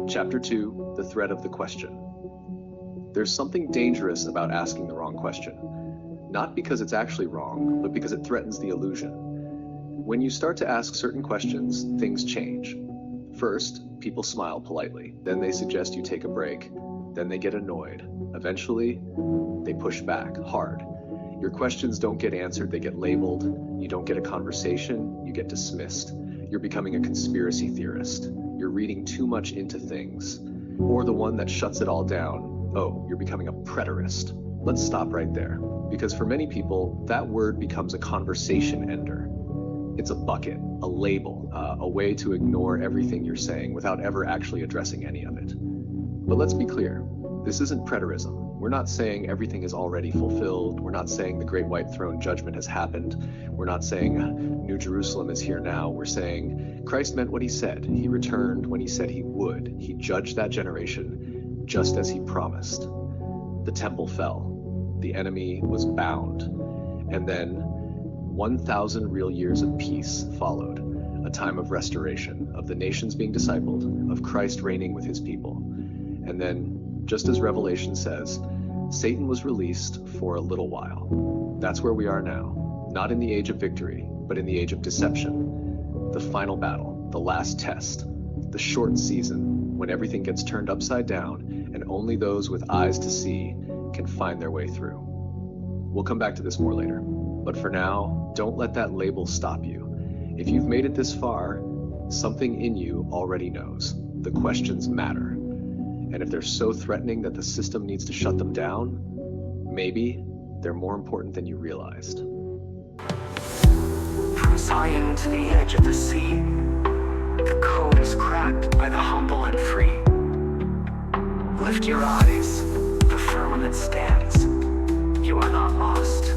Chapter 2, The Threat of the Question. There's something dangerous about asking the wrong question. Not because it's actually wrong, but because it threatens the illusion. When you start to ask certain questions, things change. First, people smile politely. Then they suggest you take a break. Then they get annoyed. Eventually, they push back hard. Your questions don't get answered, they get labeled. You don't get a conversation, you get dismissed. You're becoming a conspiracy theorist. You're reading too much into things. Or the one that shuts it all down. Oh, you're becoming a preterist. Let's stop right there. Because for many people, that word becomes a conversation ender. It's a bucket, a label, a way to ignore everything you're saying without ever actually addressing any of it. But let's be clear, this isn't preterism. We're not saying everything is already fulfilled. We're not saying the great white throne judgment has happened. We're not saying New Jerusalem is here now. We're saying Christ meant what he said. He returned when he said he would. He judged that generation just as he promised. The temple fell. The enemy was bound. And then 1,000 real years of peace followed, a time of restoration, of the nations being discipled, of Christ reigning with his people. And then, just as Revelation says, Satan was released for a little while. That's where we are now, not in the age of victory, but in the age of deception. The final battle, the last test, the short season, when everything gets turned upside down and only those with eyes to see can find their way through. We'll come back to this more later. But for now, don't let that label stop you. If you've made it this far, something in you already knows. The questions matter. And if they're so threatening that the system needs to shut them down, maybe they're more important than you realized. From Zion to the edge of the sea, the code is cracked by the humble and free. Lift your eyes, the firmament stands. You are not lost.